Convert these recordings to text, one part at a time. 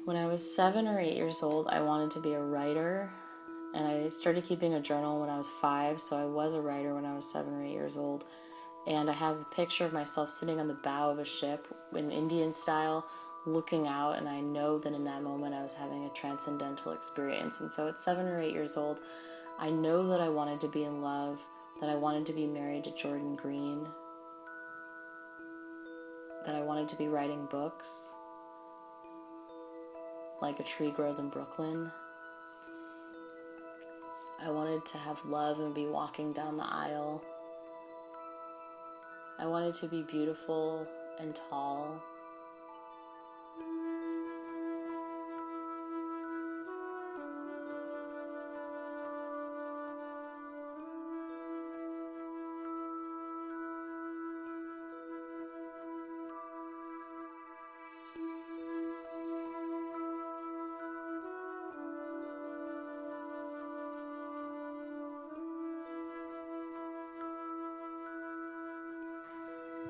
When I was 7 or 8 years old, I wanted to be a writer, and I started keeping a journal when I was 5, so I was a writer when I was 7 or 8 years old. And I have a picture of myself sitting on the bow of a ship in Indian style, looking out, and I know that in that moment I was having a transcendental experience. And so at 7 or 8 years old, I know that I wanted to be in love, that I wanted to be married to Jordan Green, that I wanted to be writing books, like A Tree Grows in Brooklyn. I wanted to have love and be walking down the aisle. I wanted to be beautiful and tall.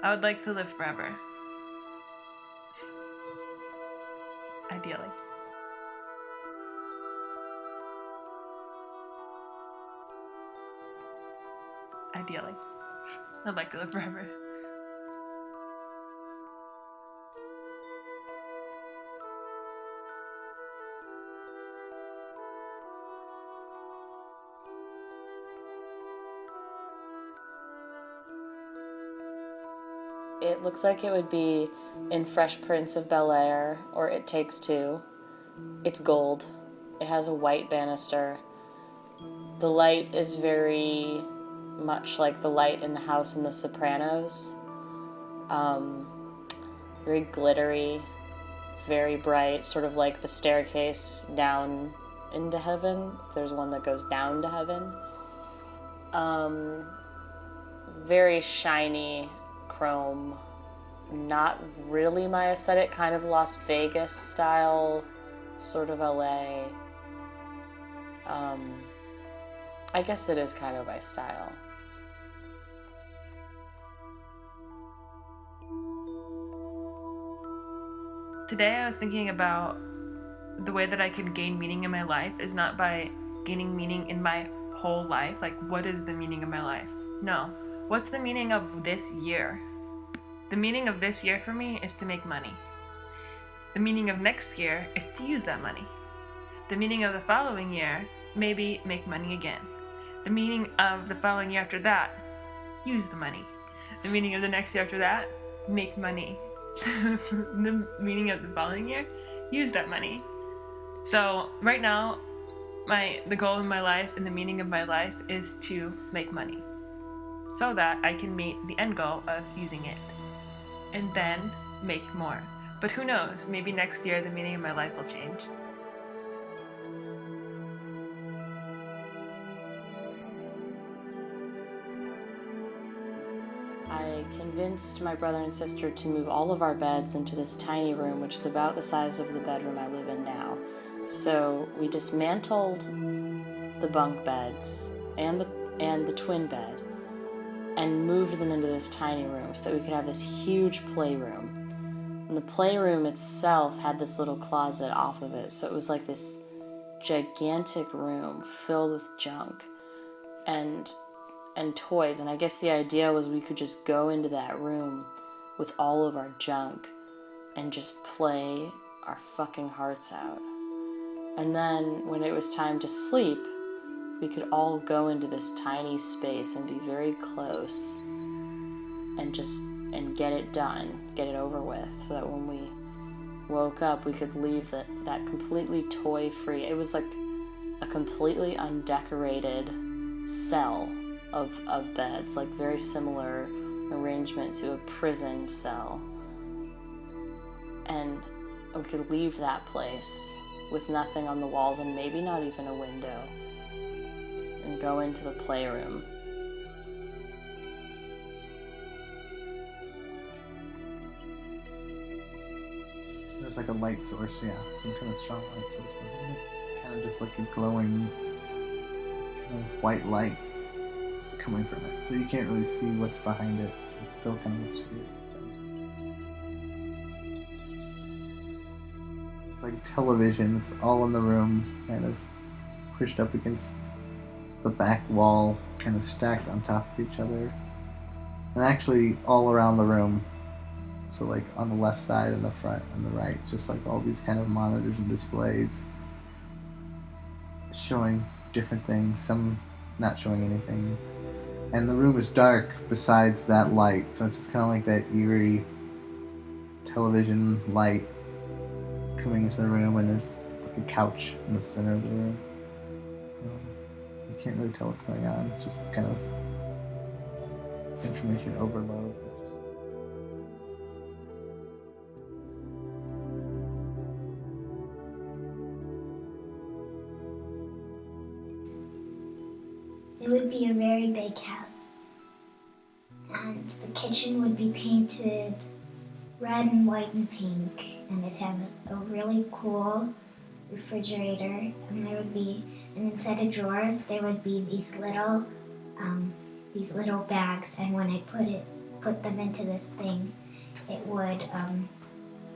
I would like to live forever. Ideally. Ideally. I'd like to live forever. It looks like it would be in Fresh Prince of Bel-Air or It Takes Two. It's gold. It has a white banister. The light is very much like the light in the house in The Sopranos. Very glittery, very bright, sort of like the staircase down into heaven. There's one that goes down to heaven. Very shiny chrome. Not really my aesthetic, kind of Las Vegas style, sort of LA. I guess it is kind of my style. Today I was thinking about the way that I could gain meaning in my life is not by gaining meaning in my whole life, like what is the meaning of my life? No. What's the meaning of this year? The meaning of this year for me is to make money. The meaning of next year is to use that money. The meaning of the following year, maybe make money again. The meaning of the following year after that, use the money. The meaning of the next year after that, make money. The meaning of the following year, use that money. So right now, the goal in my life and the meaning of my life is to make money so that I can meet the end goal of using it and then make more. But who knows, maybe next year the meaning of my life will change. I convinced my brother and sister to move all of our beds into this tiny room, which is about the size of the bedroom I live in now. So we dismantled the bunk beds and the twin bed and moved them into this tiny room so that we could have this huge playroom. And the playroom itself had this little closet off of it, so it was like this gigantic room filled with junk and toys. And I guess the idea was we could just go into that room with all of our junk and just play our fucking hearts out. And then when it was time to sleep, we could all go into this tiny space and be very close and get it done, get it over with, so that when we woke up, we could leave that completely toy-free. It was like a completely undecorated cell of beds, like very similar arrangement to a prison cell. And we could leave that place with nothing on the walls and maybe not even a window and go into the playroom. There's like a light source, yeah, some kind of strong light source. Kind of just like a glowing kind of white light coming from it. So you can't really see what's behind it. So it's still kind of obscure. like televisions all in the room, kind of pushed up against the back wall, kind of stacked on top of each other. And actually all around the room. So like on the left side and the front and the right, just like all these kind of monitors and displays showing different things, some not showing anything. And the room is dark besides that light, so it's just kind of like that eerie television light coming into the room, and there's like a couch in the center of the room. You can't really tell what's going on, it's just kind of information overload. It would be a very big house, and the kitchen would be painted red and white and pink, and it'd have a really cool refrigerator, and there would be, and inside a drawer there would be these little bags, and when I put them into this thing, it would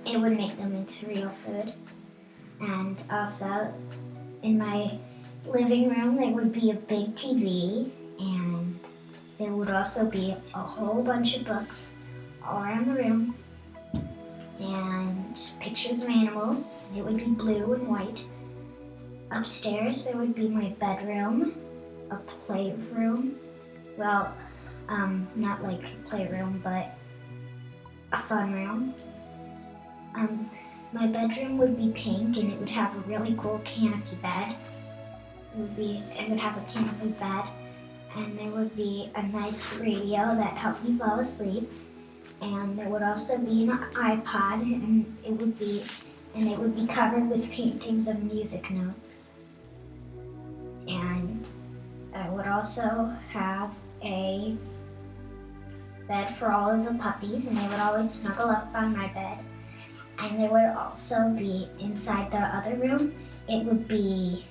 make them into real food. And also in my living room there would be a big TV, and there would also be a whole bunch of books all around the room, and pictures of animals. It would be blue and white. Upstairs there would be my bedroom, a playroom. Well, not like a playroom, but a fun room. My bedroom would be pink, and it would have a really cool canopy bed. It would have a canopy bed, and there would be a nice radio that helped me fall asleep. And there would also be an iPod, and it would be covered with paintings of music notes. And I would also have a bed for all of the puppies, and they would always snuggle up on my bed. And there would also be, inside the other room, it would be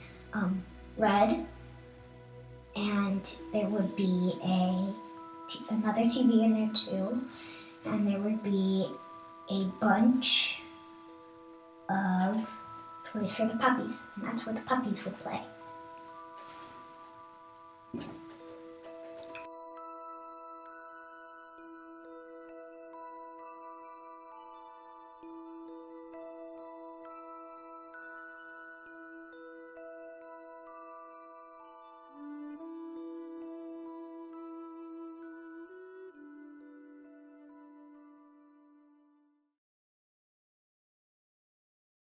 red, and there would be another TV in there too, and there would be a bunch of toys for the puppies, and that's where the puppies would play.